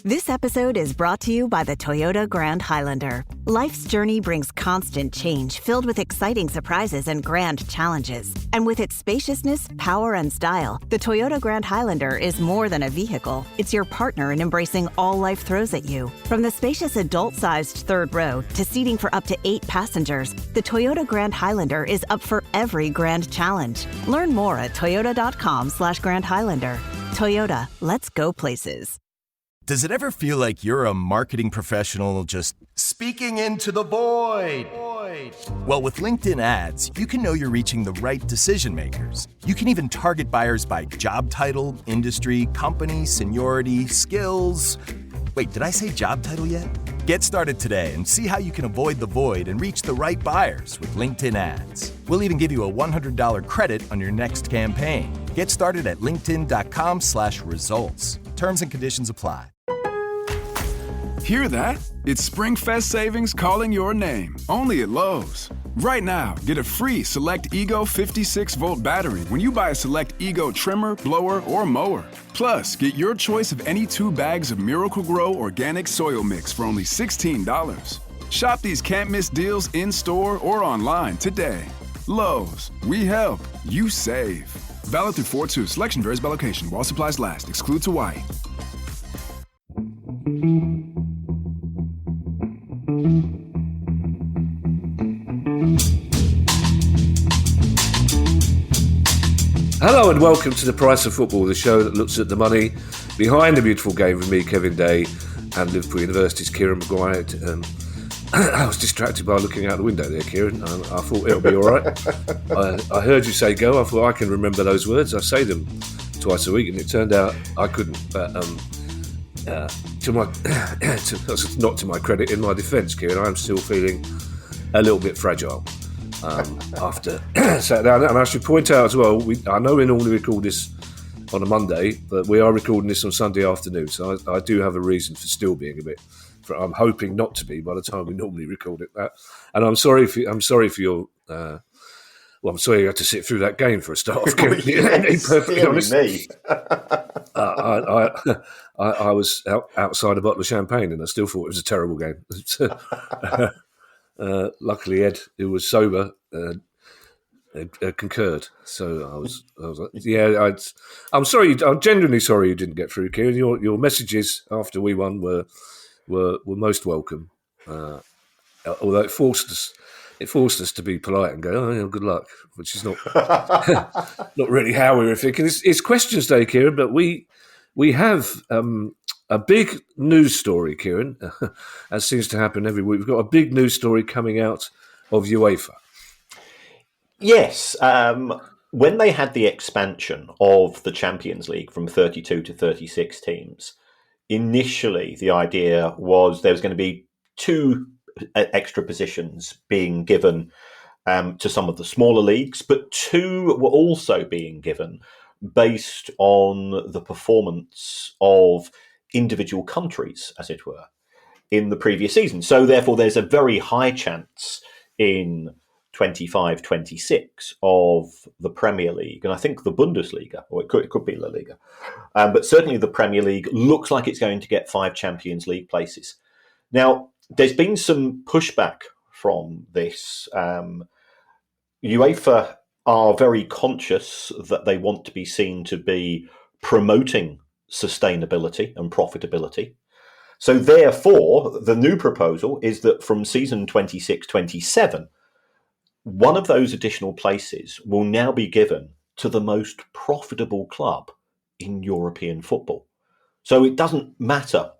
This episode is brought to you by the Toyota Grand Highlander. Life's journey brings constant change filled with exciting surprises and grand challenges. And with its spaciousness, power, and style, the Toyota Grand Highlander is more than a vehicle. It's your partner in embracing all life throws at you. From the spacious adult-sized third row to seating for up to 8 passengers, the Toyota Grand Highlander is up for every grand challenge. Learn more at toyota.com/Grand Highlander. Toyota, let's go places. Does it ever feel like you're a marketing professional just speaking into the void? Well, with LinkedIn ads, you can know you're reaching the right decision makers. You can even target buyers by job title, industry, company, seniority, skills. Wait, did I say job title yet? Get started today and see how you can avoid the void and reach the right buyers with LinkedIn ads. We'll even give you a $100 credit on your next campaign. Get started at linkedin.com/results. Terms and conditions apply. Hear that? It's SpringFest savings calling your name. Only at Lowe's. Right now, get a free Select Ego 56-volt battery when you buy a Select Ego trimmer, blower, or mower. Plus, get your choice of any 2 bags of Miracle-Gro organic soil mix for only $16. Shop these can't-miss deals in-store or online today. Lowe's. We help. You save. Valid through 4/2. Selection varies by location. While supplies last. Excludes Hawaii. Hello and welcome to The Price of Football, the show that looks at the money behind the beautiful game with me, Kevin Day, and Liverpool University's Kieran Maguire. I was distracted by looking out the window there, Kieran. I thought it'll be all right. I heard you say go. I thought I can remember those words. I say them twice a week, and it turned out I couldn't. But not to my credit, in my defence, Kieran, I am still feeling a little bit fragile after sat down. And I should point out as well, I know we normally record this on a Monday, but we are recording this on Sunday afternoon, so I do have a reason for still being a bit. I'm hoping not to be by the time we normally record it. And I'm sorry for your. I'm sorry you had to sit through that game for a start. Perfectly honest. I was outside a bottle of champagne, and I still thought it was a terrible game. Luckily, Ed, who was sober, concurred. So I was like, yeah. I'm sorry. I'm genuinely sorry you didn't get through, Kieran. Your messages after we won were most welcome. Although it forced us to be polite and go, oh, yeah, good luck, which is not not really how we were thinking. It's questions day, Kieran, but we have a big news story, Kieran, as seems to happen every week. We've got a big news story coming out of UEFA. Yes. When they had the expansion of the Champions League from 32 to 36 teams, initially the idea was there was going to be 2 extra positions being given to some of the smaller leagues, but 2 were also being given based on the performance of individual countries, as it were, in the previous season. So therefore there's a very high chance in 25-26 of the Premier League, and I think the Bundesliga, or it could be La Liga, but certainly the Premier League looks like it's going to get 5 Champions League places. Now, there's been some pushback from this. UEFA are very conscious that they want to be seen to be promoting sustainability and profitability. So therefore, the new proposal is that from season 26-27, one of those additional places will now be given to the most profitable club in European football. So it doesn't matter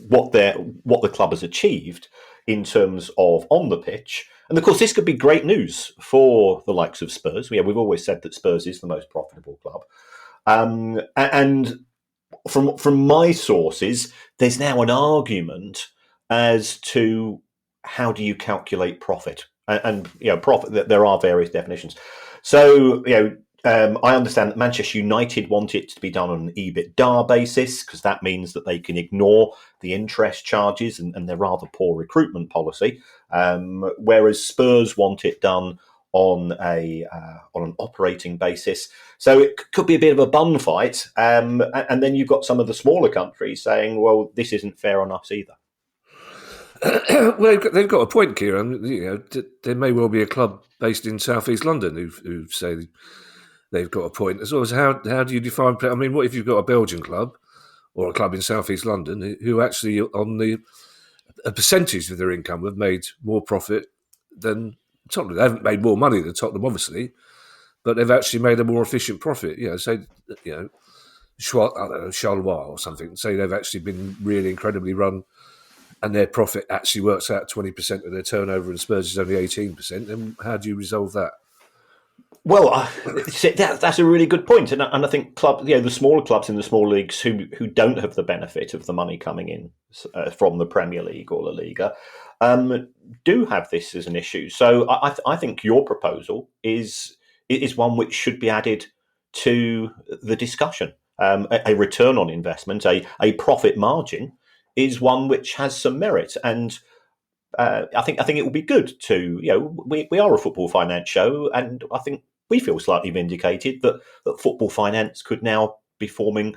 what the club has achieved in terms of on the pitch. And of course, this could be great news for the likes of Spurs. We've always said that Spurs is the most profitable club. And from my sources, there's now an argument as to how do you calculate profit. And profit. There are various definitions. So I understand that Manchester United want it to be done on an EBITDA basis because that means that they can ignore the interest charges and their rather poor recruitment policy. Whereas Spurs want it done on an operating basis. So it could be a bit of a bun fight. And then you've got some of the smaller countries saying, well, this isn't fair on us either. Well, they've got a point, Kieran. There may well be a club based in South East London who say they've got a point as well. As how do you define? I mean, what if you've got a Belgian club or a club in South East London who actually, on a percentage of their income, have made more profit than Tottenham? They haven't made more money than Tottenham, obviously, but they've actually made a more efficient profit. Say, Charleroi or something. Say they've actually been really incredibly run, and their profit actually works out 20% of their turnover, and Spurs is only 18%. Then how do you resolve that? Well, that's a really good point, and I think the smaller clubs in the small leagues who don't have the benefit of the money coming in from the Premier League or La Liga do have this as an issue. So I think your proposal is one which should be added to the discussion. A return on investment, a profit margin, is one which has some merit, and I think it will be good to we are a football finance show, and I think we feel slightly vindicated that football finance could now be forming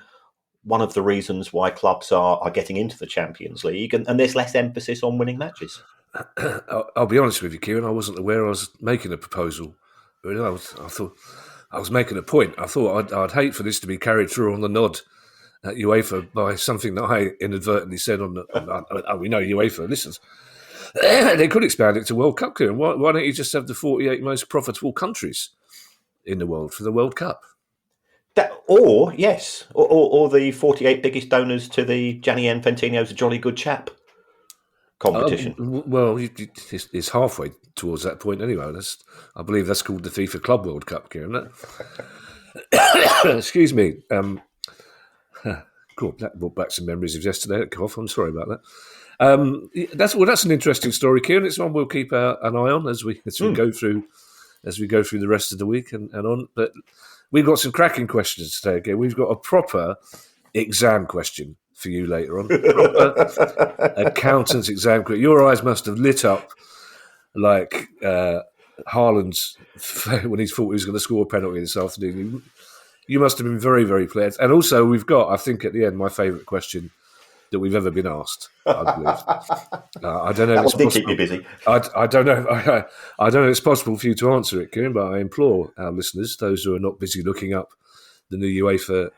one of the reasons why clubs are getting into the Champions League, and there's less emphasis on winning matches. I'll be honest with you, Kieran. I wasn't aware I was making a proposal. I thought I was making a point. I thought I'd hate for this to be carried through on the nod at UEFA by something that I inadvertently said on we know UEFA listens. They could expand it to World Cup, Kieran. Why don't you just have the 48 most profitable countries in the world for the World Cup? Or the 48 biggest donors to the Gianni Infantino's A Jolly Good Chap competition. Well, it's halfway towards that point anyway. I believe that's called the FIFA Club World Cup, Kieran. Excuse me. Cool. That brought back some memories of yesterday at Cough. I'm sorry about that. That's an interesting story, Kieran. It's one we'll keep an eye on as we go through the rest of the week and on. But we've got some cracking questions today. Again, we've got a proper exam question for you later on. Proper accountant's exam question. Your eyes must have lit up like Haaland's when he thought he was going to score a penalty this afternoon. You must have been very, very pleased. And also, we've got, I think, at the end, my favourite question that we've ever been asked, I believe. I don't know if it's possible. Keep you busy. I don't know. I don't know if it's possible for you to answer it, Kieran, but I implore our listeners, those who are not busy looking up the new UEFA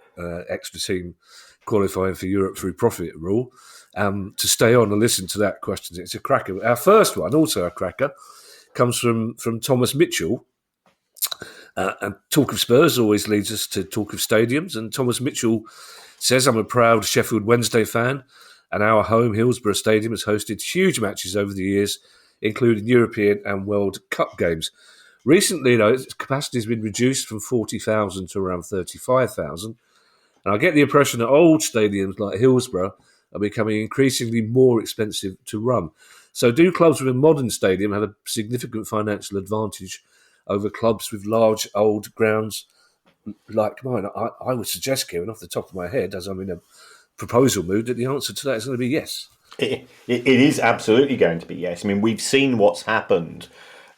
extra team qualifying for Europe through profit rule, to stay on and listen to that question. It's a cracker. Our first one, also a cracker, comes from Thomas Mitchell. And talk of Spurs always leads us to talk of stadiums. And Thomas Mitchell says, I'm a proud Sheffield Wednesday fan, and our home Hillsborough Stadium has hosted huge matches over the years, including European and World Cup games. Recently, its capacity has been reduced from 40,000 to around 35,000. And I get the impression that old stadiums like Hillsborough are becoming increasingly more expensive to run. So do clubs with a modern stadium have a significant financial advantage over clubs with large old grounds like mine? I would suggest, Kieran, off the top of my head, as I'm in a proposal mood, that the answer to that is going to be yes. It is absolutely going to be yes. I mean, we've seen what's happened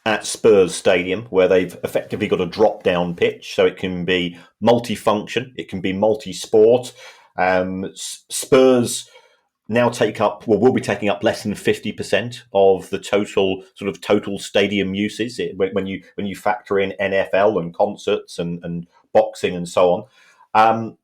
at Spurs Stadium, where they've effectively got a drop-down pitch, so it can be multifunction, it can be multi-sport. Spurs now will be taking up less than 50% of the total stadium uses when you factor in NFL and concerts and boxing and so on.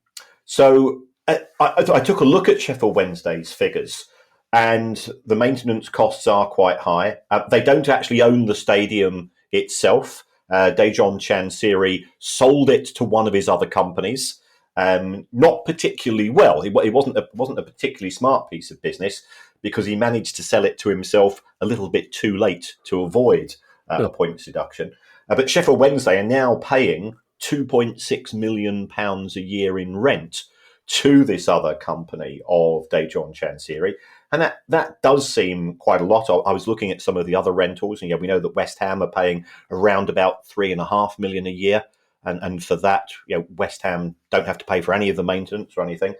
So I took a look at Sheffield Wednesday's figures, and the maintenance costs are quite high. They don't actually own the stadium itself. Dejon Chansiri sold it to one of his other companies. Not particularly well. It wasn't a particularly smart piece of business, because he managed to sell it to himself a little bit too late to avoid a points deduction. But Sheffield Wednesday are now paying £2.6 million a year in rent to this other company of Dejon Chansiri. And that does seem quite a lot. I was looking at some of the other rentals, and we know that West Ham are paying around about $3.5 million a year. And for that, West Ham don't have to pay for any of the maintenance or anything.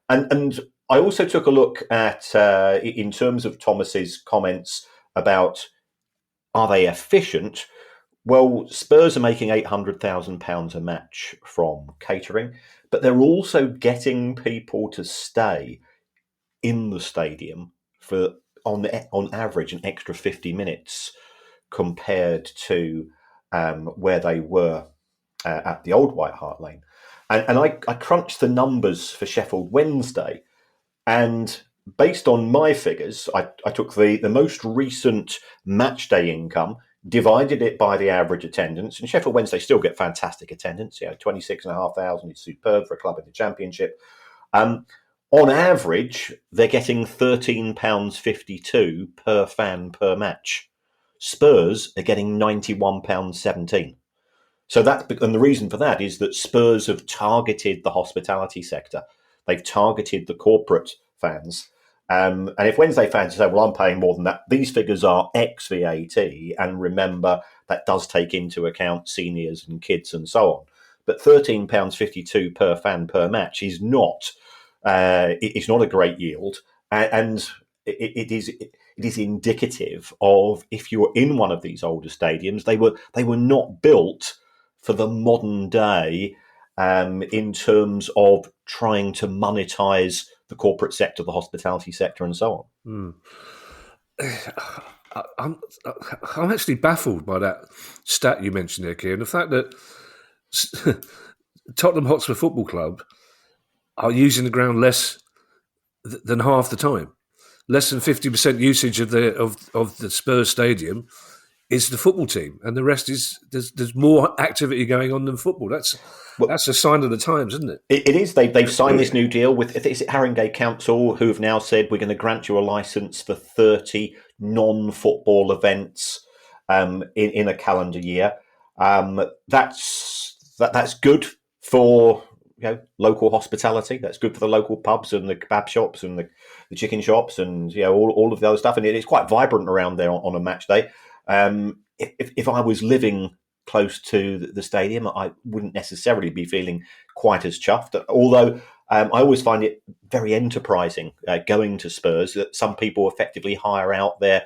And I also took a look at, in terms of Thomas's comments about are they efficient, Well, Spurs are making £800,000 a match from catering, but they're also getting people to stay in the stadium for, on average, an extra 50 minutes compared to where they were at the old White Hart Lane. And I crunched the numbers for Sheffield Wednesday, and based on my figures, I took the most recent match day income, divided it by the average attendance, and Sheffield Wednesday still get fantastic attendance. 26,500 is superb for a club in the Championship. On average, they're getting £13.52 per fan per match. Spurs are getting £91.17. So and the reason for that is that Spurs have targeted the hospitality sector. They've targeted the corporate fans. And if Wednesday fans say, well, I'm paying more than that, these figures are ex VAT. And remember, that does take into account seniors and kids and so on. But £13.52 per fan per match is not it's not a great yield. And it is indicative of, if you're in one of these older stadiums, they were not built for the modern day in terms of trying to monetize the corporate sector, the hospitality sector, and so on. I'm actually baffled by that stat you mentioned there, Kieran. The fact that Tottenham Hotspur Football Club are using the ground less than half the time. Less than 50% usage of the Spurs stadium is the football team, and the rest is there's more activity going on than football. That's a sign of the times, isn't it? It is. They've signed this new deal with, is it Haringey Council, who have now said we're going to grant you a license for 30 non-football events in a calendar year. That's good for local hospitality. That's good for the local pubs and the kebab shops and the chicken shops and all of the other stuff. And it's quite vibrant around there on a match day. If I was living close to the stadium, I wouldn't necessarily be feeling quite as chuffed. Although I always find it very enterprising going to Spurs that some people effectively hire out their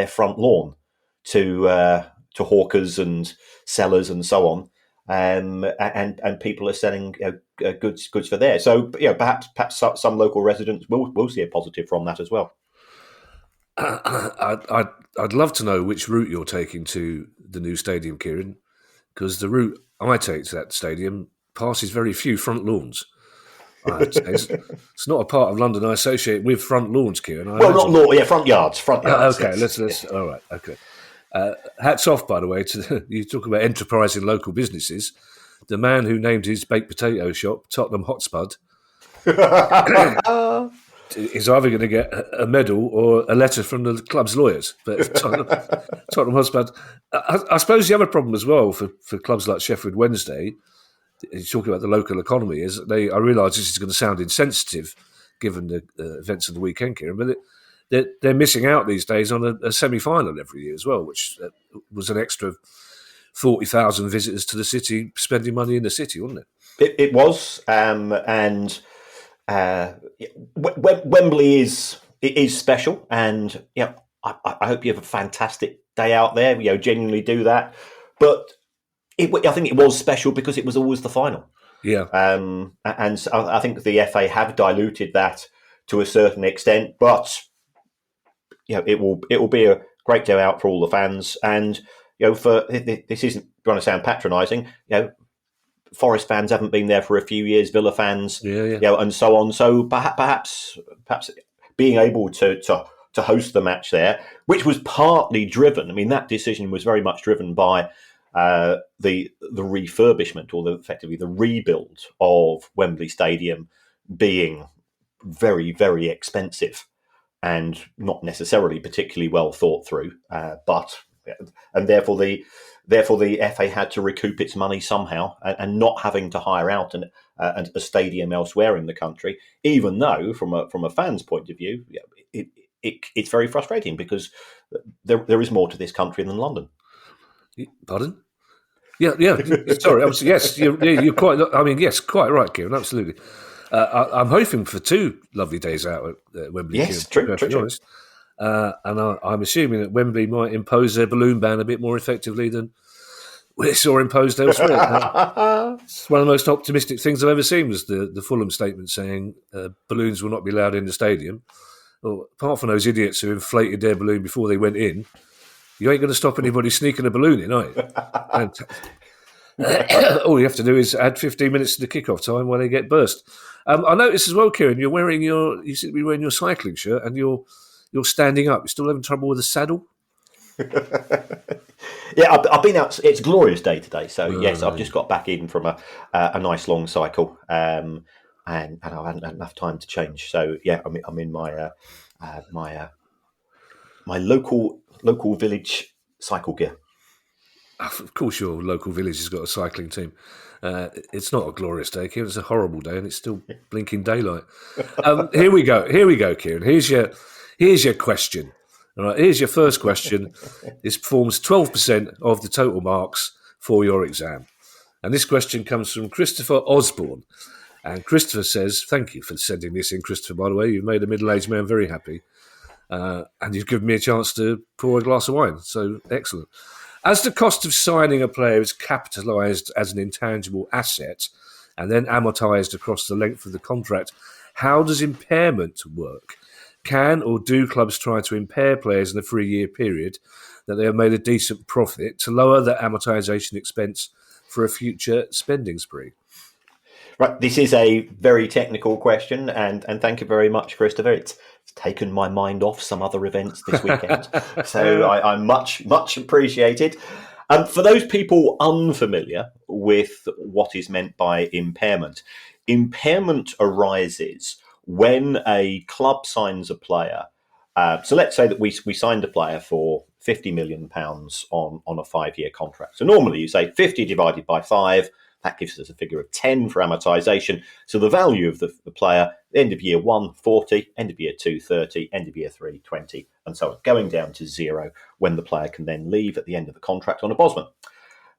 front lawn to hawkers and sellers and so on. And people are selling goods for there. So perhaps some local residents will see a positive from that as well. I'd love to know which route you're taking to the new stadium, Kieran, because the route I take to that stadium passes very few front lawns. It's not a part of London I associate with front lawns, Kieran. Front yards. Okay, let's. All right, okay. Hats off, by the way, to you talk about enterprising local businesses. The man who named his baked potato shop Tottenham Hotspud is either going to get a medal or a letter from the club's lawyers. But Tottenham Hotspur, I suppose the other problem as well for clubs like Sheffield Wednesday, you're talking about the local economy, is I realise this is going to sound insensitive given the events of the weekend, Kieran, but they're missing out these days on a semi-final every year as well, which was an extra 40,000 visitors to the city, spending money in the city, wasn't it? It was, Wembley is special, and I hope you have a fantastic day out there. Genuinely do that. But I think it was special because it was always the final. Yeah, and I think the FA have diluted that to a certain extent, but it will be a great day out for all the fans. And this isn't going to sound patronising. Forest fans haven't been there for a few years, Villa fans, and so on. So perhaps being able to host the match there, which was partly driven. I mean, that decision was very much driven by the refurbishment, or effectively the rebuild of Wembley Stadium being very, very expensive and not necessarily particularly well thought through. And therefore the FA had to recoup its money somehow, and not having to hire out a stadium elsewhere in the country, even though from a fan's point of view, it's very frustrating because there is more to this country than London. Pardon? Yeah. Sorry, yes, you're quite. I mean, yes, quite right, Kieran. Absolutely. I'm hoping for 2 lovely days out at Wembley. Yes, Kieran, true. And I'm assuming that Wembley might impose their balloon ban a bit more effectively than It's or imposed elsewhere. It's one of the most optimistic things I've ever seen was the Fulham statement saying balloons will not be allowed in the stadium. Well, apart from those idiots who inflated their balloon before they went in, you ain't going to stop anybody sneaking a balloon in, are you? And all you have to do is add 15 minutes to the kickoff time while they get burst. I noticed as well, Kieran, you seem to be wearing your cycling shirt and you're standing up. You're still having trouble with the saddle? Yeah, I've been out. It's a glorious day today, so yes, I've just got back in from a nice long cycle, and I hadn't had enough time to change. So yeah, I'm in my my local village cycle gear. Of course, your local village has got a cycling team. It's not a glorious day, Kieran. It's a horrible day, and it's still blinking daylight. Here we go, Kieran. Here's your question. All right, here's your first question. This forms 12% of the total marks for your exam. And this question comes from Christopher Osborne. And Christopher says, thank you for sending this in, Christopher, by the way. You've made a middle-aged man very happy. And you've given me a chance to pour a glass of wine. So, excellent. As the cost of signing a player is capitalised as an intangible asset and then amortised across the length of the contract, how does impairment work? Can or do clubs try to impair players in a 3-year period that they have made a decent profit to lower the amortisation expense for a future spending spree? Right, this is a very technical question, and thank you very much, Christopher. It's taken my mind off some other events this weekend, so I'm much appreciated. For those people unfamiliar with what is meant by impairment, impairment arises when a club signs a player. So let's say that we signed a player for £50 million on a 5-year contract. So normally you say 50 divided by 5, that gives us a figure of 10 for amortisation. So the value of the player, end of year 1, 40, end of year 2, 30, end of year 3, 20, and so on, going down to 0 when the player can then leave at the end of the contract on a Bosman.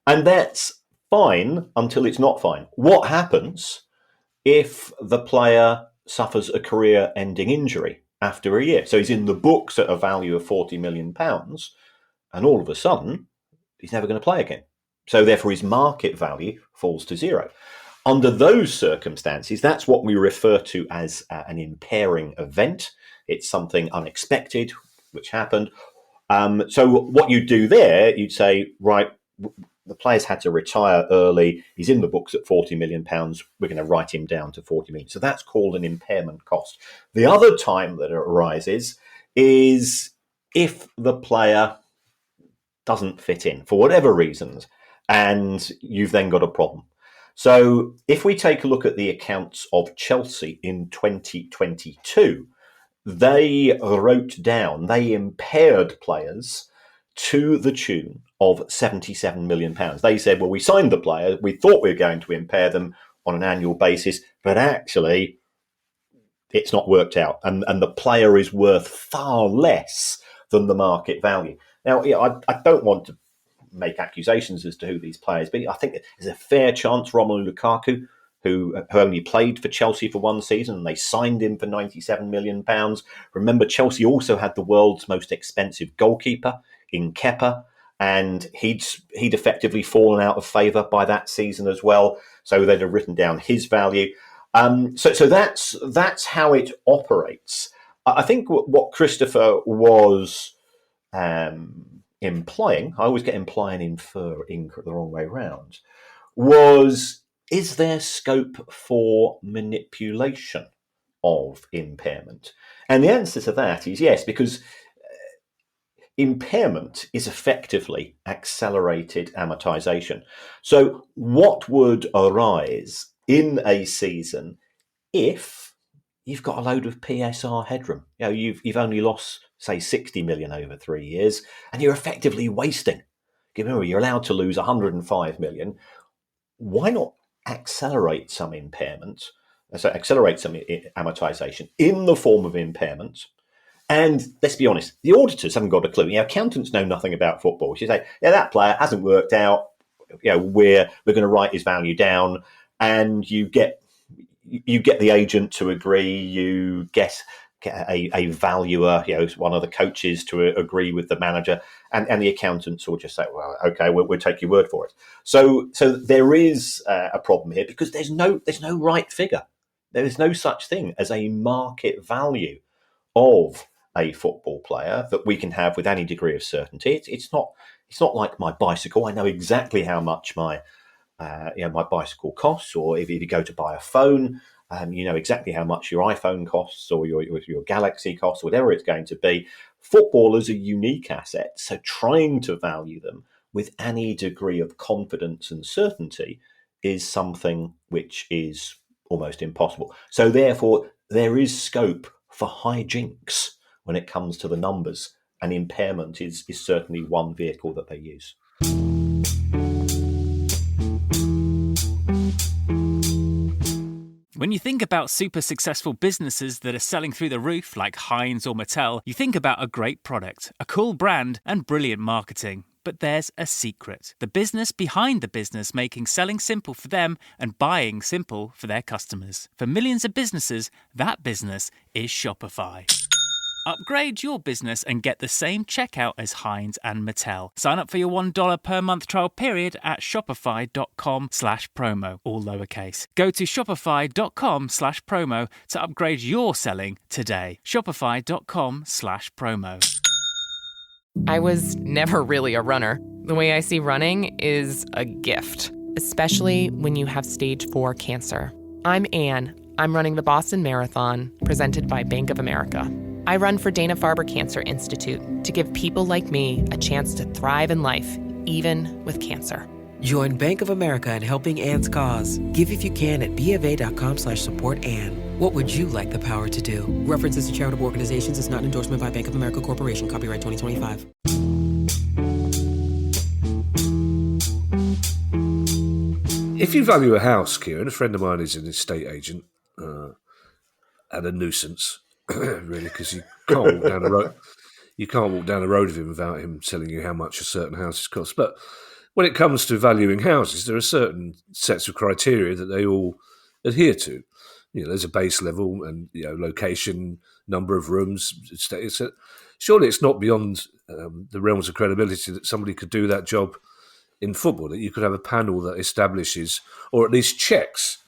And that's fine until it's not fine. What happens if the player suffers a career-ending injury after a year? So he's in the books at a value of £40 million, and all of a sudden, he's never going to play again. So therefore, his market value falls to 0. Under those circumstances, that's what we refer to as an impairing event. It's something unexpected which happened. So what you do there, you'd say, right, the player's had to retire early. He's in the books at £40 million. We're going to write him down to 40 million. So that's called an impairment cost. The other time that it arises is if the player doesn't fit in for whatever reasons, and you've then got a problem. So if we take a look at the accounts of Chelsea in 2022, they impaired players to the tune of £77 million. They said, well, we signed the player, we thought we were going to impair them on an annual basis, but actually it's not worked out. And the player is worth far less than the market value. Now, I don't want to make accusations as to who these players be. I think there's a fair chance Romelu Lukaku, who only played for Chelsea for one season, and they signed him for £97 million. Remember, Chelsea also had the world's most expensive goalkeeper in Kepa, and he'd effectively fallen out of favour by that season as well. So they'd have written down his value. So that's how it operates. I think what Christopher was implying, I always get imply and infer the wrong way around, was, is there scope for manipulation of impairment? And the answer to that is yes, because impairment is effectively accelerated amortization. So what would arise in a season if you've got a load of PSR headroom? You know, you've only lost, say, 60 million over 3 years, and you're effectively wasting. Remember, you're allowed to lose 105 million. Why not accelerate some impairment, so accelerate some amortization in the form of impairment? And let's be honest, the auditors haven't got a clue. You know, accountants know nothing about football. You say, yeah, that player hasn't worked out. You know, we're going to write his value down, and you get the agent to agree. You get get a valuer, one of the coaches to agree with the manager, and the accountants will just say, well, okay, we'll take your word for it. So there is a problem here because there's no right figure. There is no such thing as a market value of a football player that we can have with any degree of certainty. It's not like my bicycle. I know exactly how much my bicycle costs, or if you go to buy a phone, you know exactly how much your iPhone costs or your Galaxy costs, whatever it's going to be. Footballers are unique assets, so trying to value them with any degree of confidence and certainty is something which is almost impossible. So therefore, there is scope for hijinks when it comes to the numbers, and impairment is certainly one vehicle that they use. When you think about super successful businesses that are selling through the roof, like Heinz or Mattel, you think about a great product, a cool brand, and brilliant marketing. But there's a secret. The business behind the business, making selling simple for them and buying simple for their customers. For millions of businesses, that business is Shopify. Upgrade your business and get the same checkout as Heinz and Mattel. Sign up for your $1 per month trial period at shopify.com/promo, all lowercase. Go to shopify.com/promo to upgrade your selling today. Shopify.com/promo. I was never really a runner. The way I see running is a gift, especially when you have stage 4 cancer. I'm Anne. I'm running the Boston Marathon, presented by Bank of America. I run for Dana-Farber Cancer Institute to give people like me a chance to thrive in life, even with cancer. Join Bank of America in helping Anne's cause. Give if you can at BofA.com/supportAnne. What would you like the power to do? References to charitable organizations is not an endorsement by Bank of America Corporation. Copyright 2025. If you value a house, Kieran, a friend of mine is an estate agent and a nuisance, really, because you can't walk down the road. You can't walk down the road with him without him telling you how much a certain house costs. But when it comes to valuing houses, there are certain sets of criteria that they all adhere to. There's a base level and location, number of rooms. Surely it's not beyond the realms of credibility that somebody could do that job in football, that you could have a panel that establishes or at least checks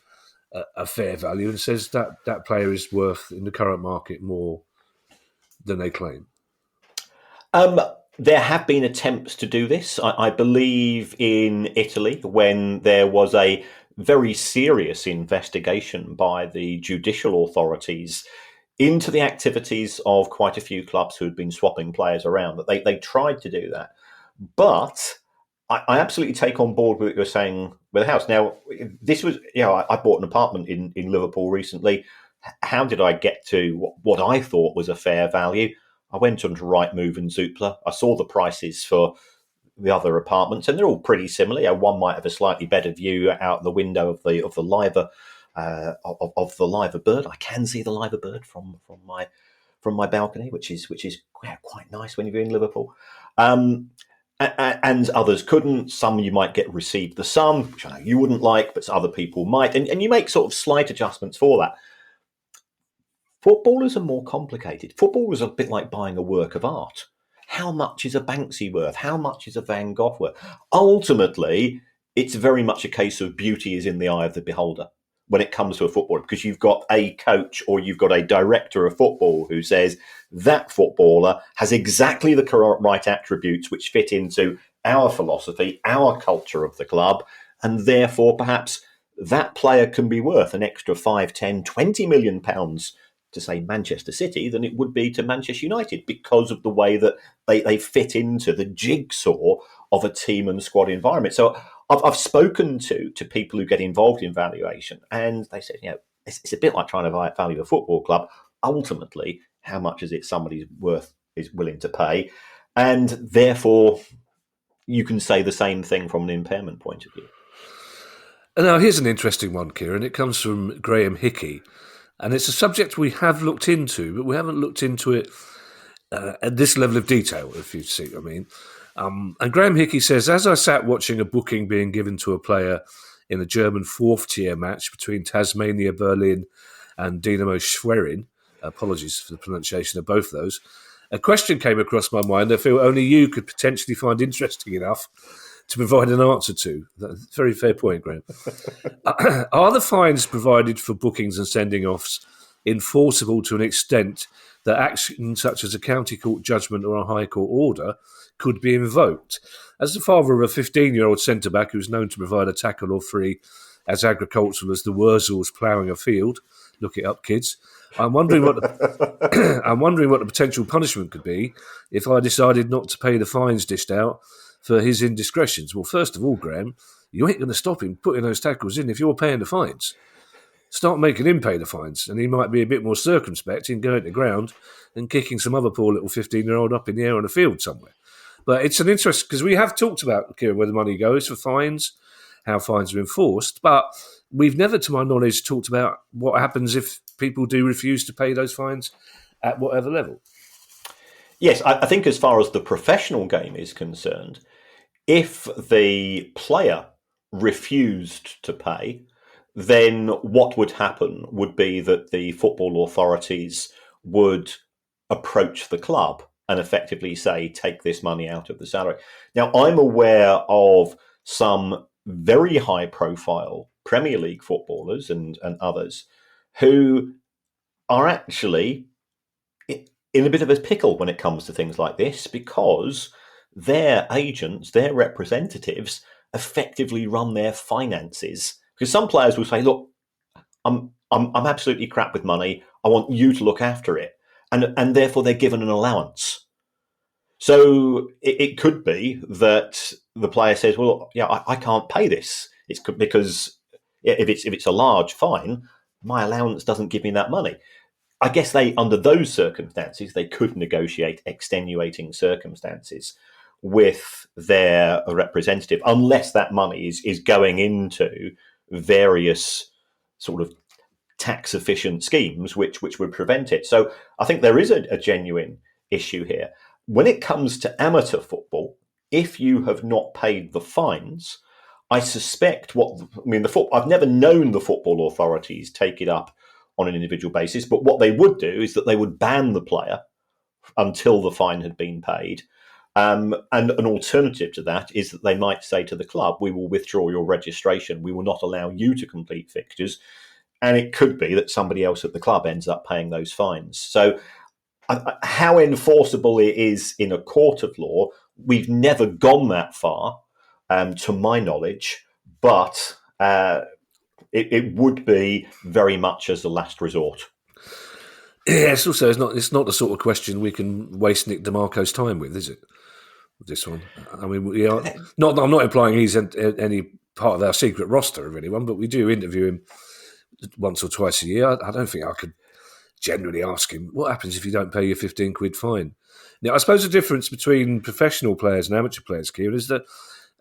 a fair value and says that player is worth in the current market more than they claim. There have been attempts to do this. I believe in Italy, when there was a very serious investigation by the judicial authorities into the activities of quite a few clubs who had been swapping players around, that they tried to do that. But I absolutely take on board what you're saying with the house. Now, this was, I bought an apartment in Liverpool recently. How did I get to what I thought was a fair value? I went onto Rightmove and Zoopla. I saw the prices for the other apartments, and they're all pretty similar. One might have a slightly better view out the window of the liver bird. I can see the liver bird from my balcony, which is quite nice when you're in Liverpool. And others couldn't. Some you might get received the sum, which I know you wouldn't like, but other people might. And you make sort of slight adjustments for that. Footballers are more complicated. Footballers are a bit like buying a work of art. How much is a Banksy worth? How much is a Van Gogh worth? Ultimately, it's very much a case of beauty is in the eye of the beholder when it comes to a footballer, because you've got a coach or you've got a director of football who says that footballer has exactly the correct right attributes which fit into our philosophy, our culture of the club, and therefore perhaps that player can be worth an extra 5, 10, 20 million pounds to, say, Manchester City than it would be to Manchester United, because of the way that they fit into the jigsaw of a team and squad environment. So I've spoken to people who get involved in valuation, and they said, it's a bit like trying to value a football club. Ultimately, how much is it somebody's is willing to pay? And therefore, you can say the same thing from an impairment point of view. And now, here's an interesting one, Kieran. It comes from Graham Hickey. And it's a subject we have looked into, but we haven't looked into it at this level of detail, if you see what I mean. And Graham Hickey says, as I sat watching a booking being given to a player in a German 4th-tier match between Tasmania Berlin and Dynamo Schwerin, Apologies for the pronunciation of both those. A question came across my mind I feel only you could potentially find interesting enough to provide an answer to. That's a very fair point, Graham. Are the fines provided for bookings and sending-offs enforceable to an extent that action such as a county court judgment or a high court order could be invoked? As the father of a 15-year-old centre-back who's known to provide a tackle or three as agricultural as the Wurzels ploughing a field, look it up, kids, I'm wondering what the potential punishment could be if I decided not to pay the fines dished out for his indiscretions. Well, first of all, Graham, you ain't going to stop him putting those tackles in if you're paying the fines. Start making him pay the fines, and he might be a bit more circumspect in going to ground and kicking some other poor little 15-year-old up in the air on a field somewhere. But it's an interest, because we have talked about, Kieran, where the money goes for fines, how fines are enforced, but we've never, to my knowledge, talked about what happens if people do refuse to pay those fines at whatever level. Yes, I think as far as the professional game is concerned, if the player refused to pay, then what would happen would be that the football authorities would approach the club and effectively say, take this money out of the salary. Now, I'm aware of some very high-profile Premier League footballers and others who are actually in a bit of a pickle when it comes to things like this, because their agents, their representatives, effectively run their finances. Because some players will say, "Look, I'm absolutely crap with money. I want you to look after it," and therefore they're given an allowance. So it could be that the player says, "Well, yeah, I can't pay this. It's because if it's a large fine, my allowance doesn't give me that money." I guess under those circumstances, they could negotiate extenuating circumstances with their representative, unless that money is going into various sort of tax efficient schemes which would prevent it. So I think there is a genuine issue here. When it comes to amateur football, if you have not paid the fines, I suspect I've never known the football authorities take it up on an individual basis, but what they would do is that they would ban the player until the fine had been paid. And an alternative to that is that they might say to the club, we will withdraw your registration. We will not allow you to complete fixtures. And it could be that somebody else at the club ends up paying those fines. So how enforceable it is in a court of law, we've never gone that far, to my knowledge, but it would be very much as a last resort. Yes, also it's not the sort of question we can waste Nick DeMarco's time with, is it? This one. I mean, I'm not implying he's any part of our secret roster of anyone, but we do interview him once or twice a year. I don't think I could generally ask him, what happens if you don't pay your 15 quid fine? Now, I suppose the difference between professional players and amateur players, Kieran, is that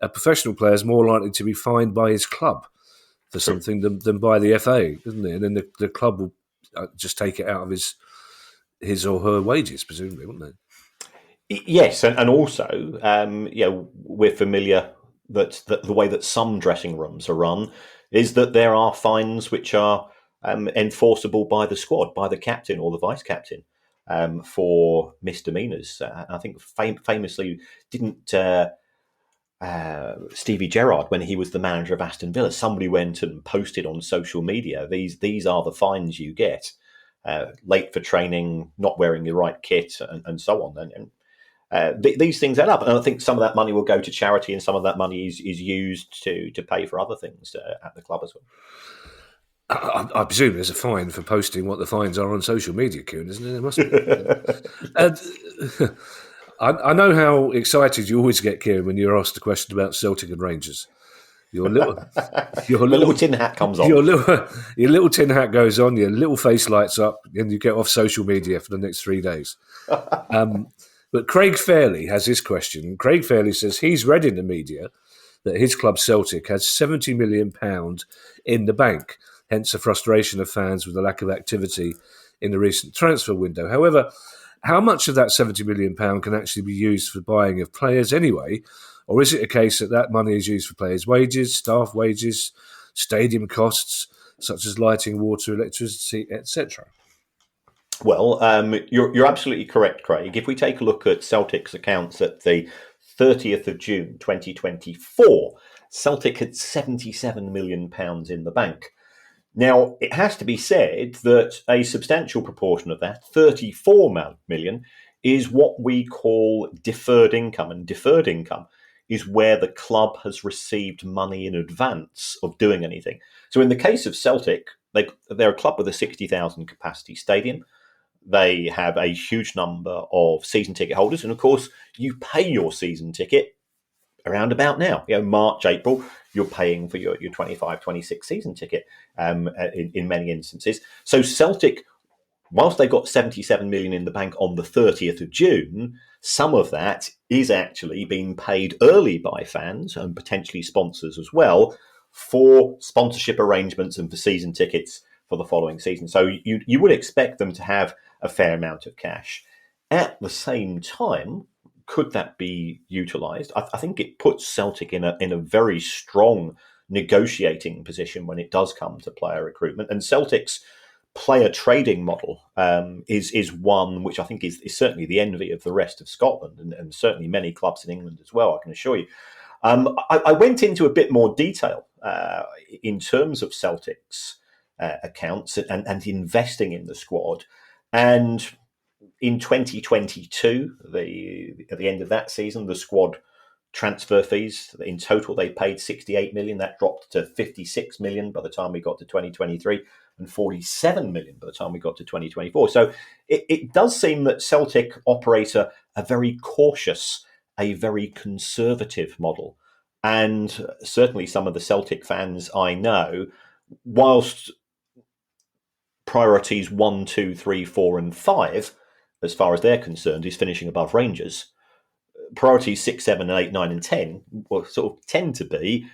a professional player is more likely to be fined by his club for something than by the FA, isn't it? And then the club will just take it out of his or her wages, presumably, wouldn't they? Yes, and also, we're familiar that the way that some dressing rooms are run is that there are fines which are enforceable by the squad, by the captain or the vice captain, for misdemeanours. I think famously, didn't Stevie Gerrard, when he was the manager of Aston Villa, somebody went and posted on social media, these are the fines you get: late for training, not wearing the right kit, and so on. And these things add up, and I think some of that money will go to charity, and some of that money is used to pay for other things at the club as well. I presume there's a fine for posting what the fines are on social media, Kieran, isn't there? There must be. I know how excited you always get, Kieran, when you're asked a question about Celtic and Rangers. Your little tin hat comes on. Your little tin hat goes on, your little face lights up, and you get off social media for the next 3 days. But Craig Fairley has this question. Craig Fairley says he's read in the media that his club Celtic has £70 million in the bank, hence the frustration of fans with the lack of activity in the recent transfer window. However, how much of that £70 million can actually be used for buying of players anyway? Or is it a case that money is used for players' wages, staff wages, stadium costs, such as lighting, water, electricity, etc.? Well, you're absolutely correct, Craig. If we take a look at Celtic's accounts at the 30th of June 2024, Celtic had £77 million in the bank. Now, it has to be said that a substantial proportion of that, 34 million, is what we call deferred income. And deferred income is where the club has received money in advance of doing anything. So in the case of Celtic, they're a club with a 60,000 capacity stadium. They have a huge number of season ticket holders. And of course, you pay your season ticket around about now. March, April, you're paying for your 25, 26 season ticket in many instances. So Celtic, whilst they got 77 million in the bank on the 30th of June, some of that is actually being paid early by fans and potentially sponsors as well for sponsorship arrangements and for season tickets for the following season. So you would expect them to have a fair amount of cash. At the same time, could that be utilised? I think it puts Celtic in a very strong negotiating position when it does come to player recruitment. And Celtic's player trading model is one which I think is certainly the envy of the rest of Scotland and certainly many clubs in England as well, I can assure you. I went into a bit more detail in terms of Celtic's accounts and investing in the squad. And in 2022, at the end of that season, the squad transfer fees, in total, they paid 68 million. That dropped to 56 million by the time we got to 2023 and 47 million by the time we got to 2024. So it does seem that Celtic operate a very cautious, a very conservative model. And certainly some of the Celtic fans I know, whilst priorities 1, 2, 3, 4 and 5, as far as they're concerned, is finishing above Rangers, priorities 6, 7, 8, 9 and 10 will sort of tend to be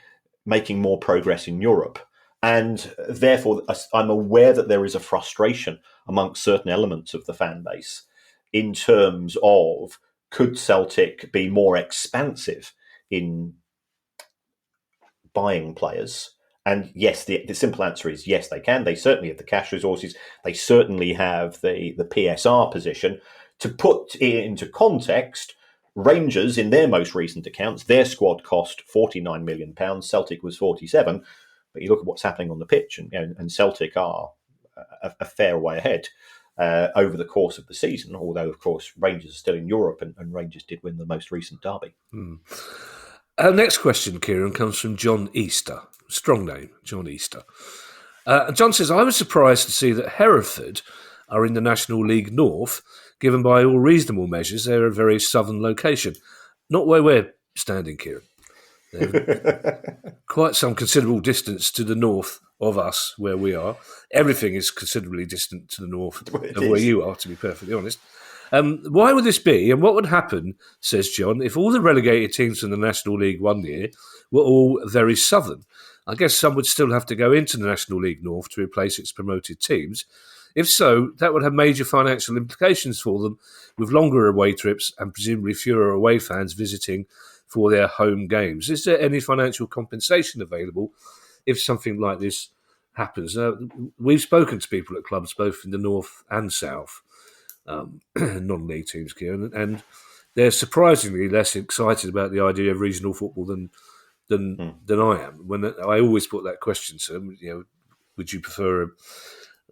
making more progress in Europe. And therefore, I'm aware that there is a frustration amongst certain elements of the fan base in terms of, could Celtic be more expansive in buying players? And yes, the simple answer is yes, they can. They certainly have the cash resources. They certainly have the PSR position. To put it into context, Rangers, in their most recent accounts, their squad cost £49 million. Celtic was 47. But you look at what's happening on the pitch, and Celtic are a fair way ahead over the course of the season, although, of course, Rangers are still in Europe, and Rangers did win the most recent derby. Our next question, Kieran, comes from John Easter. Strong name, John Easter. John says, I was surprised to see that Hereford are in the National League North, given by all reasonable measures they're a very southern location. Not where we're standing, Kieran. Quite some considerable distance to the north of us, where we are. Everything is considerably distant to the north of where you are, to be perfectly honest. Why would this be, and what would happen, says John, if all the relegated teams from the National League one year were all very southern? I guess some would still have to go into the National League North to replace its promoted teams. If so, that would have major financial implications for them, with longer away trips and presumably fewer away fans visiting for their home games. Is there any financial compensation available if something like this happens? We've spoken to people at clubs both in the north and south, non-league teams, Kieran, and they're surprisingly less excited about the idea of regional football than I am. When I always put that question to them, would you prefer,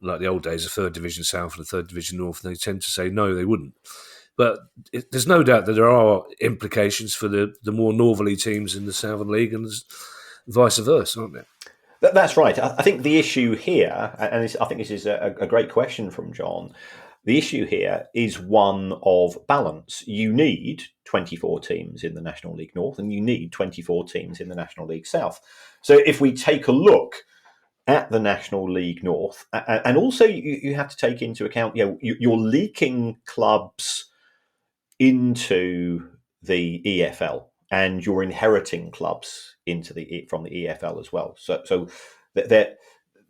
like the old days, a third division south and a third division north? And they tend to say no, they wouldn't. But there's no doubt that there are implications for the more northerly teams in the Southern League and vice versa, aren't there? That's right. I think the issue here, and I think this is a great question from John, the issue here is one of balance. You need 24 teams in the National League North and you need 24 teams in the National League South. So if we take a look at the National League North, and also you have to take into account, you're leaking clubs into the EFL, and you're inheriting clubs from the EFL as well. So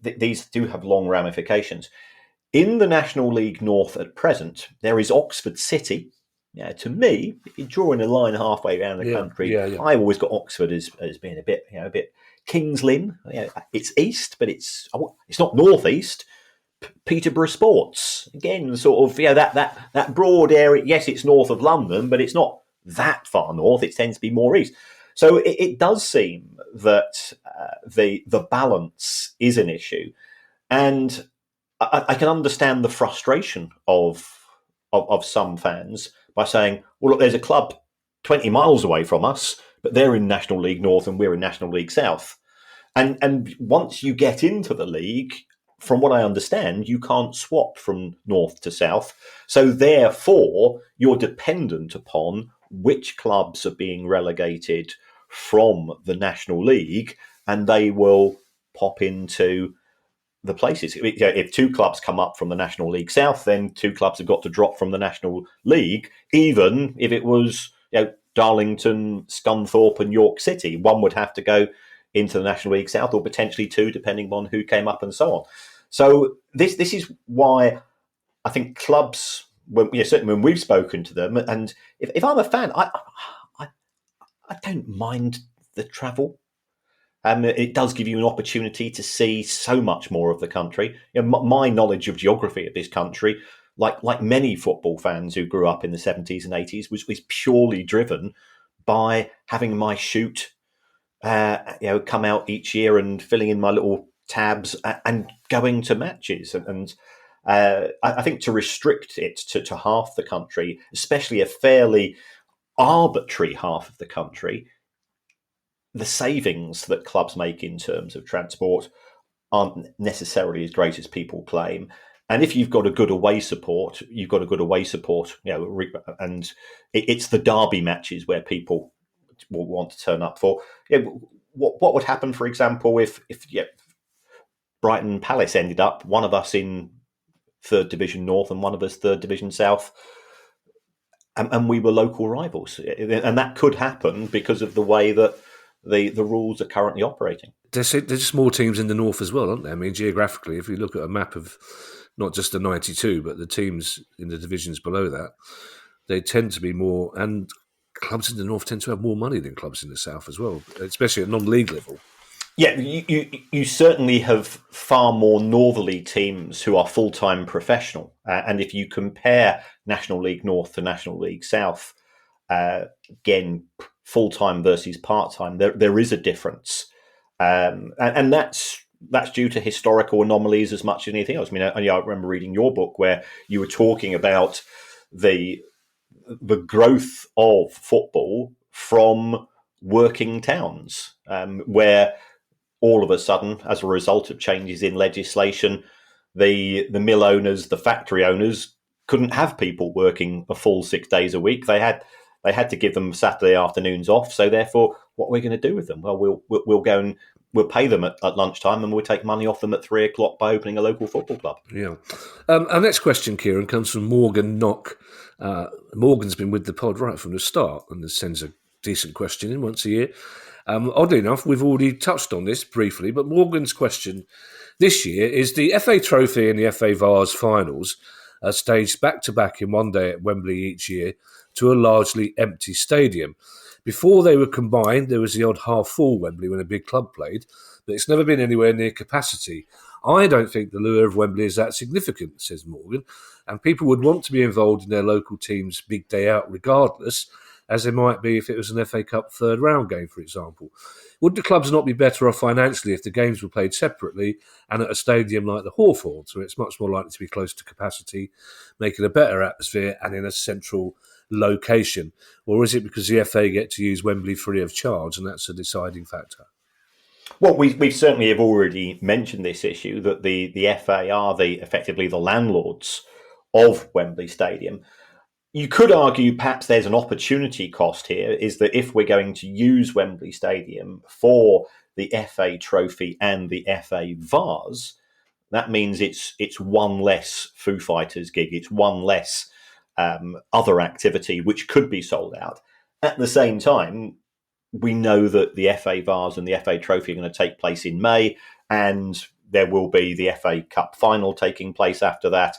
these do have long ramifications. In the National League North at present, there is Oxford City. To me, if you're drawing a line halfway around the country, I always got Oxford as being a bit Kings Lynn. It's east, but it's not northeast. Peterborough Sports. Again, sort of, that broad area. Yes, it's north of London, but it's not that far north. It tends to be more east. So it does seem that the balance is an issue. And I can understand the frustration of some fans by saying, well, look, there's a club 20 miles away from us, but they're in National League North and we're in National League South. And once you get into the league, from what I understand, you can't swap from north to south. So therefore, you're dependent upon which clubs are being relegated from the National League, and they will pop into the places. If two clubs come up from the National League South, then two clubs have got to drop from the National League, even if it was Darlington, Scunthorpe and York City. One would have to go into the National League South, or potentially two, depending on who came up and so on. So this is why I think clubs, certainly when we've spoken to them, and if I'm a fan, I don't mind the travel. It does give you an opportunity to see so much more of the country. My knowledge of geography of this country, like many football fans who grew up in the 70s and 80s, was purely driven by having my shoot come out each year and filling in my little tabs and going to matches. And I think to restrict it to half the country, especially a fairly arbitrary half of the country, the savings that clubs make in terms of transport aren't necessarily as great as people claim. And if you've got a good away support, you've got a good away support, and it's the derby matches where people will want to turn up for. What would happen, for example, if Brighton Palace ended up, one of us in 3rd Division North and one of us 3rd Division South, and we were local rivals? And that could happen because of the way that the rules are currently operating. There's more teams in the north as well, aren't there? I mean, geographically, if you look at a map of not just the 92, but the teams in the divisions below that, they tend to be more, and clubs in the north tend to have more money than clubs in the south as well, especially at non-league level. Yeah, you certainly have far more northerly teams who are full-time professional. And if you compare National League North to National League South, again, full-time versus part-time, there is a difference. And that's due to historical anomalies as much as anything else. I mean, I remember reading your book where you were talking about the growth of football from working towns, where all of a sudden, as a result of changes in legislation, the mill owners, the factory owners couldn't have people working a full 6 days a week. They had to give them Saturday afternoons off. So therefore, what are we going to do with them? Well, we'll go and we'll pay them at lunchtime, and we'll take money off them at 3:00 by opening a local football club. Yeah. Our next question, Kieran, comes from Morgan Knock. Morgan's been with the pod right from the start and sends a decent question in once a year. Oddly enough, we've already touched on this briefly, but Morgan's question this year is: the FA Trophy and the FA Vase finals are staged back-to-back in one day at Wembley each year to a largely empty stadium. Before they were combined, there was the odd half-full Wembley when a big club played, but it's never been anywhere near capacity. I don't think the lure of Wembley is that significant, says Morgan, and people would want to be involved in their local team's big day out regardless, as they might be if it was an FA Cup third round game, for example. Would the clubs not be better off financially if the games were played separately and at a stadium like the Hawthorns, where it's much more likely to be close to capacity, making a better atmosphere and in a central location? Or is it because the FA get to use Wembley free of charge and that's a deciding factor? Well, we certainly have already mentioned this issue, that the FA are effectively the landlords of Wembley Stadium. You could argue perhaps there's an opportunity cost here, is that if we're going to use Wembley Stadium for the FA Trophy and the FA Vase, that means it's one less Foo Fighters gig, it's one less other activity which could be sold out. At the same time, we know that the FA Vase and the FA Trophy are going to take place in May, and there will be the FA Cup final taking place after that.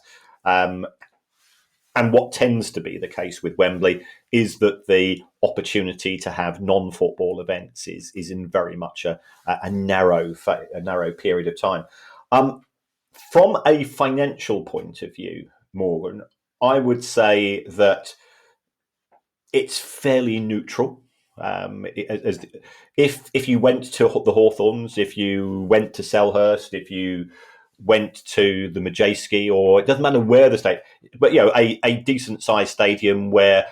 And what tends to be the case with Wembley is that the opportunity to have non-football events is in very much a narrow period of time. From a financial point of view, Morgan, I would say that it's fairly neutral. If you went to the Hawthorns, if you went to Selhurst, if you went to the Majeski, or it doesn't matter where the state, but a decent sized stadium where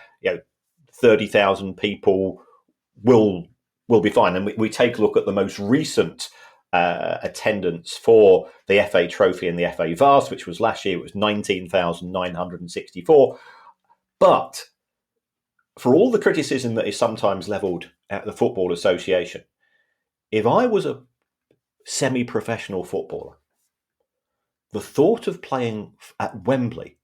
30,000 people will be fine. And we take a look at the most recent attendance for the FA Trophy and the FA Vase, which was last year. It was 19,964. But for all the criticism that is sometimes levelled at the Football Association, if I was a semi-professional footballer, the thought of playing at Wembley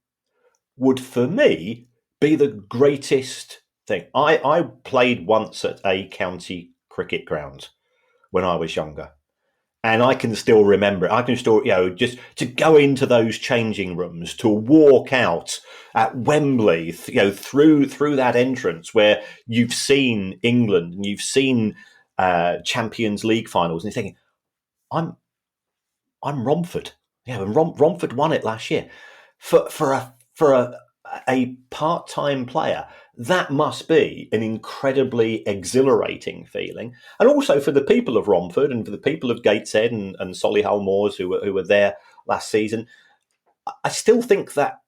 would, for me, be the greatest thing. I played once at a county cricket ground when I was younger, and I can still remember it. I can still, just to go into those changing rooms, to walk out at Wembley, through that entrance where you've seen England and you've seen Champions League finals, and you're thinking, I'm Romford. And Romford won it last year. For a part-time player, that must be an incredibly exhilarating feeling. And also for the people of Romford and for the people of Gateshead and Solihull Moors who were there last season, I still think that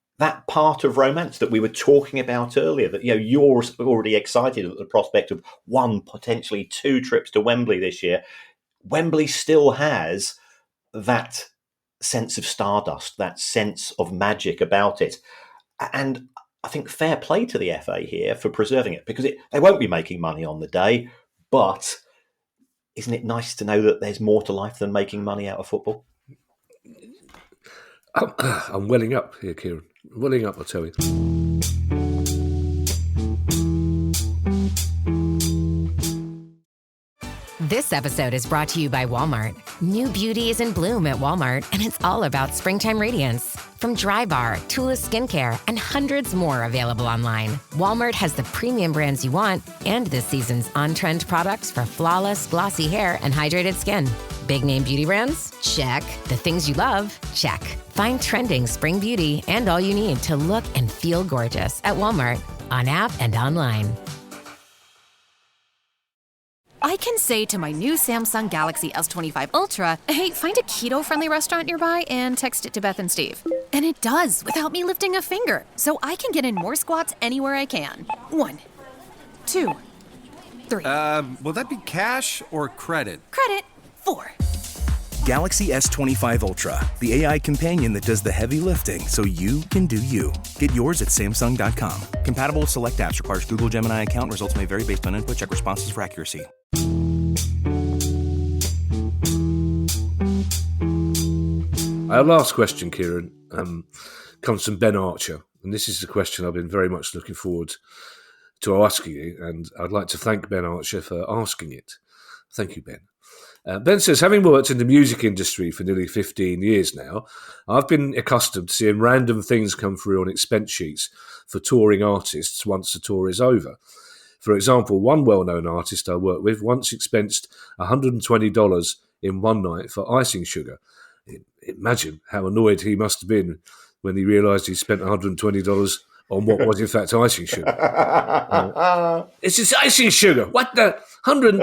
part of romance that we were talking about earlier, that you're already excited at the prospect of one, potentially two trips to Wembley this year. Wembley still has that sense of stardust, that sense of magic about it. And I think fair play to the FA here for preserving it, because they won't be making money on the day, but isn't it nice to know that there's more to life than making money out of football? I'm welling up here, Kieran. Welling up, I tell you. This episode is brought to you by Walmart. New beauty is in bloom at Walmart, and it's all about springtime radiance. From Drybar, Tula Skincare, and hundreds more available online, Walmart has the premium brands you want and this season's on-trend products for flawless, glossy hair and hydrated skin. Big name beauty brands? Check. The things you love? Check. Find trending spring beauty and all you need to look and feel gorgeous at Walmart, on app and online. I can say to my new Samsung Galaxy S25 Ultra, hey, find a keto-friendly restaurant nearby and text it to Beth and Steve. And it does, without me lifting a finger. So I can get in more squats anywhere I can. 1, 2, 3. Will that be cash or credit? Credit. 4. Galaxy S25 Ultra, the AI companion that does the heavy lifting so you can do you. Get yours at Samsung.com. Compatible with select apps. Requires Google Gemini account. Results may vary based on input. Check responses for accuracy. Our last question, Kieran, comes from Ben Archer. And this is the question I've been very much looking forward to asking you. And I'd like to thank Ben Archer for asking it. Thank you, Ben. Ben says, having worked in the music industry for nearly 15 years now, I've been accustomed to seeing random things come through on expense sheets for touring artists once the tour is over. For example, one well-known artist I worked with once expensed $120 in one night for icing sugar. Imagine how annoyed he must have been when he realised he spent $120 on what was in fact icing sugar. It's just icing sugar. What the? 100?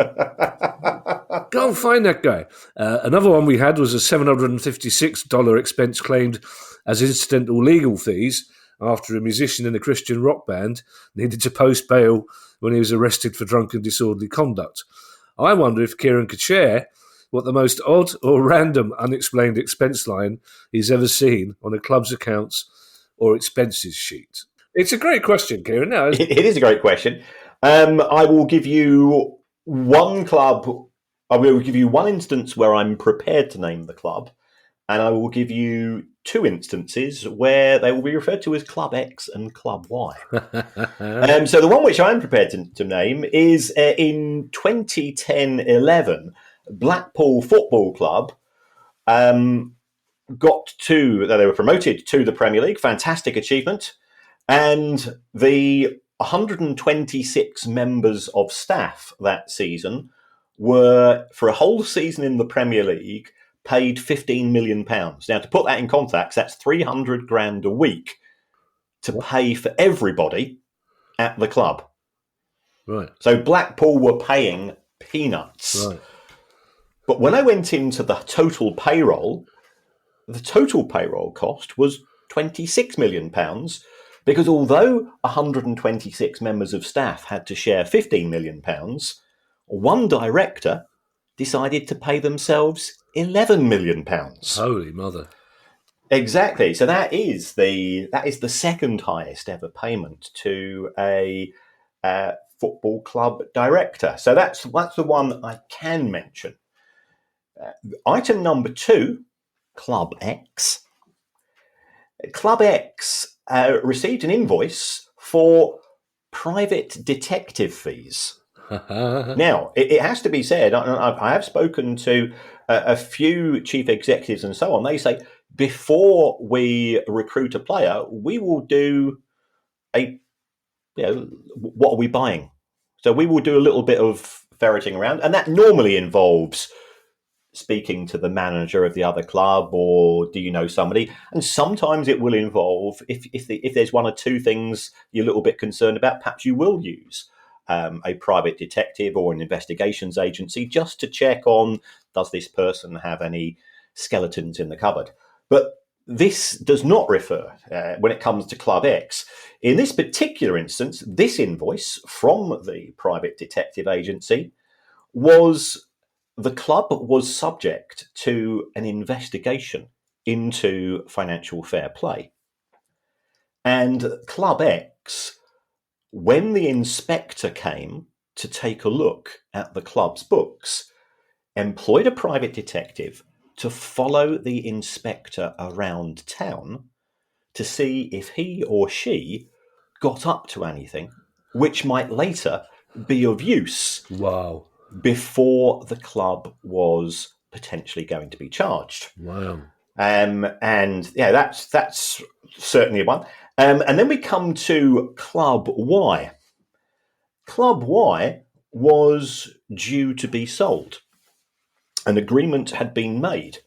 Go and find that guy. Another one we had was a $756 expense claimed as incidental legal fees after a musician in a Christian rock band needed to post bail when he was arrested for drunken disorderly conduct. I wonder if Kieran could share what the most odd or random unexplained expense line he's ever seen on a club's accounts or expenses sheet. It's a great question, Kieran. No, it is a great question. I will give you one club. I will give you one instance where I'm prepared to name the club, and I will give you two instances where they will be referred to as Club X and Club Y. So the one which I'm prepared to name is in 2010-11, Blackpool Football Club they were promoted to the Premier League. Fantastic achievement. And the 126 members of staff that season were, for a whole season in the Premier League, paid £15 million. Now, to put that in context, that's 300 grand a week to pay for everybody at the club. Right. So Blackpool were paying peanuts. Right. But when I went into the total payroll cost was £26 million, because although 126 members of staff had to share £15 million, one director decided to pay themselves £11 million. Holy mother. Exactly. So that is the second highest ever payment to a football club director. So that's the one I can mention. Item number 2, Club X. Club X received an invoice for private detective fees. Now, it has to be said, I have spoken to a few chief executives and so on. They say, before we recruit a player, we will do what are we buying? So we will do a little bit of ferreting around, and that normally involves speaking to the manager of the other club, or do you know somebody? And sometimes it will involve, if there's one or two things you're a little bit concerned about, perhaps you will use a private detective or an investigations agency just to check on, does this person have any skeletons in the cupboard? But this does not refer, when it comes to Club X. In this particular instance, this invoice from the private detective agency was, the club was subject to an investigation into financial fair play. And Club X, when the inspector came to take a look at the club's books, employed a private detective to follow the inspector around town to see if he or she got up to anything which might later be of use. Wow. Before the club was potentially going to be charged. Wow. And yeah, that's certainly one. And then we come to Club Y. Club Y was due to be sold. An agreement had been made.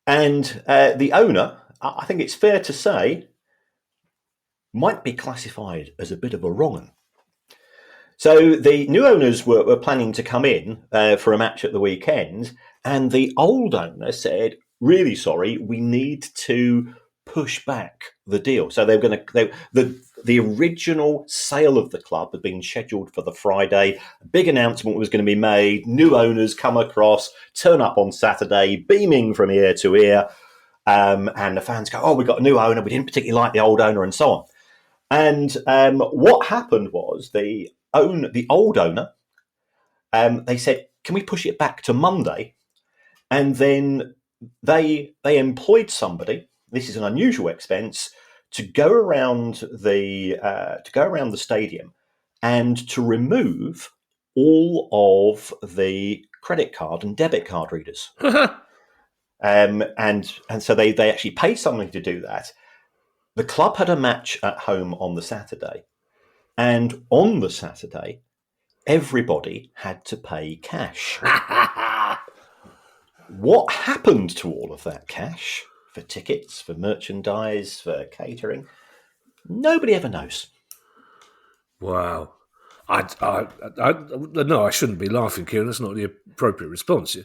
And the owner, I think it's fair to say, might be classified as a bit of a wrong-un. So the new owners were planning to come in for a match at the weekend, and the old owner said, really sorry, we need to push back the deal. So they were going to, the original sale of the club had been scheduled for the Friday. A big announcement was going to be made. New owners come across, turn up on Saturday, beaming from ear to ear. And the fans go, oh, we got a new owner. We didn't particularly like the old owner, and so on. And what happened was the old owner, they said, can we push it back to Monday? And then they employed somebody, this is an unusual expense, to go around the stadium and to remove all of the credit card and debit card readers. And so they actually paid somebody to do that. The club had a match at home on the Saturday, and on the Saturday, everybody had to pay cash. What happened to all of that cash for tickets, for merchandise, for catering? Nobody ever knows. Wow. No, I shouldn't be laughing, Kieran. That's not the appropriate response.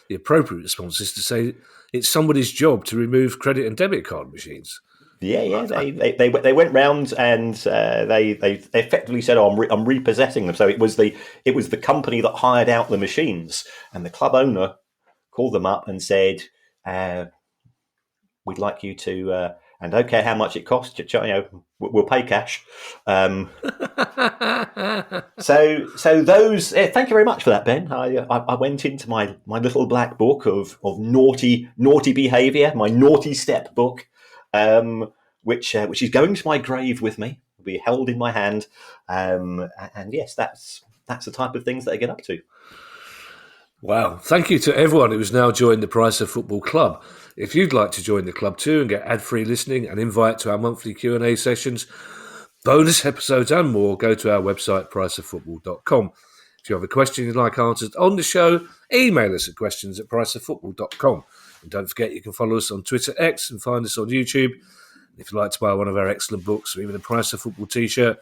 The appropriate response is to say it's somebody's job to remove credit and debit card machines. Yeah. They went round and they effectively said, "Oh, I'm repossessing them." So it was the company that hired out the machines, and the club owner called them up and said, "We'd like you to, and don't care how much it costs. We'll pay cash." So those. Thank you very much for that, Ben. I went into my little black book of naughty behaviour, my naughty step book. Which is going to my grave with me, will be held in my hand, and yes, that's the type of things that I get up to. Wow! Thank you to everyone who has now joined the Price of Football Club. If you'd like to join the club too and get ad-free listening and invite to our monthly Q&A sessions, bonus episodes and more, go to our website priceoffootball.com. If If you have a question you'd like answered on the show, email us at questions@priceoffootball.com. And don't forget, you can follow us on Twitter, X, and find us on YouTube. If you'd like to buy one of our excellent books or even a Price of Football t-shirt,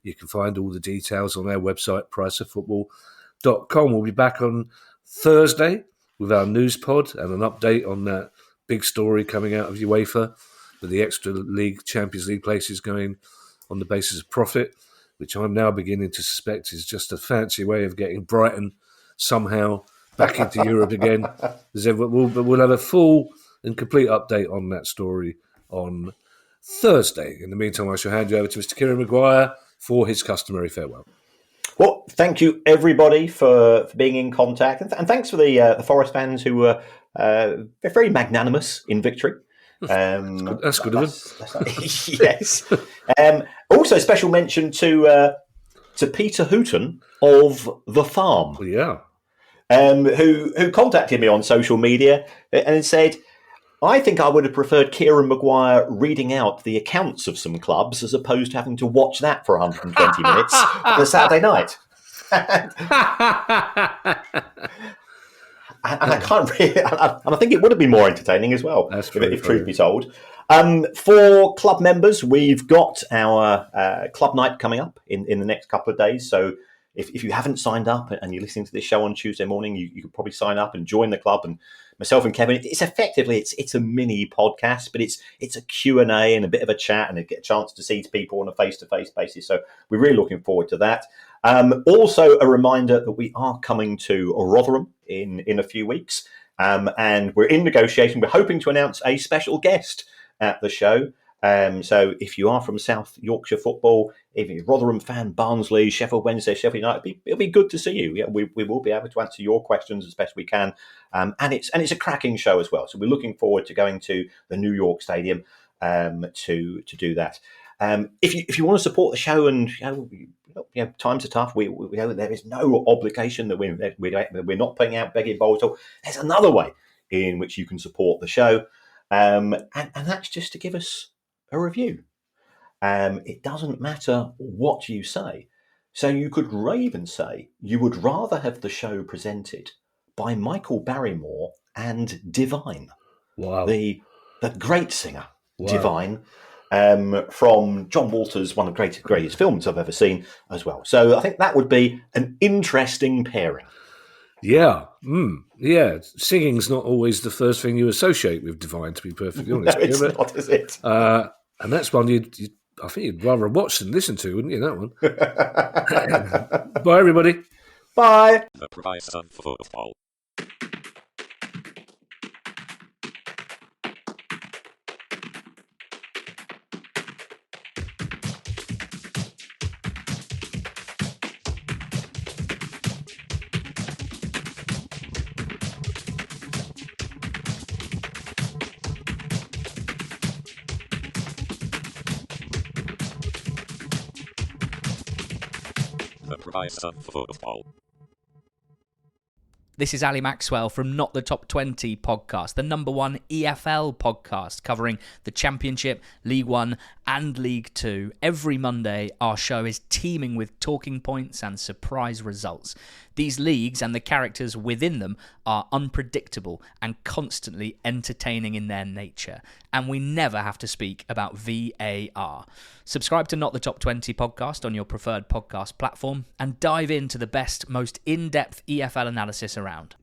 you can find all the details on our website, priceoffootball.com. We'll be back on Thursday with our news pod and an update on that big story coming out of UEFA with the extra league, Champions League places going on the basis of profit, which I'm now beginning to suspect is just a fancy way of getting Brighton somehow back into Europe again. We'll have a full and complete update on that story on Thursday. In the meantime, I shall hand you over to Mr. Kieran Maguire for his customary farewell. Well, thank you everybody for being in contact, and thanks for the Forest fans who were very magnanimous in victory. That's good of them. Yes. Also, special mention to Peter Hooton of The Farm. Yeah. Who contacted me on social media and said, I think I would have preferred Kieran Maguire reading out the accounts of some clubs as opposed to having to watch that for 120 minutes on a Saturday night. And I can't really, and I think it would have been more entertaining as well, if truth be told. For club members, we've got our club night coming up in the next couple of days. So if you haven't signed up and you're listening to this show on Tuesday morning, you could probably sign up and join the club. And myself and Kevin, it's effectively it's a mini podcast, but it's a Q&A and a bit of a chat, and you get a chance to see people on a face-to-face basis. So we're really looking forward to that. Also, a reminder that we are coming to Rotherham in a few weeks, and we're in negotiation. We're hoping to announce a special guest at the show. So if you are from South Yorkshire football, if you're a Rotherham fan, Barnsley, Sheffield Wednesday, Sheffield United, it'll be good to see you. Yeah, we will be able to answer your questions as best we can, and it's a cracking show as well. So we're looking forward to going to the New York Stadium to do that. If you want to support the show, and times are tough, we know that there is no obligation that we're not putting out begging bowls. There's another way in which you can support the show, and that's just to give us a review. It doesn't matter what you say. So you could even say you would rather have the show presented by Michael Barrymore and Divine. Wow. The great singer, Wow. Divine, from John Walter's one of the greatest films I've ever seen as well. So I think that would be an interesting pairing. Yeah. Yeah. Singing's not always the first thing you associate with Divine, to be perfectly honest. No, it's not, is it? And that's one I think you'd rather watch than listen to, wouldn't you, that one? Bye, everybody. Bye. The Price of Football. The Price of Football. This is Ali Maxwell from Not the Top 20 podcast, the number one EFL podcast covering the Championship, League One and League Two. Every Monday, our show is teeming with talking points and surprise results. These leagues and the characters within them are unpredictable and constantly entertaining in their nature. And we never have to speak about VAR. Subscribe to Not the Top 20 podcast on your preferred podcast platform and dive into the best, most in-depth EFL analysis around.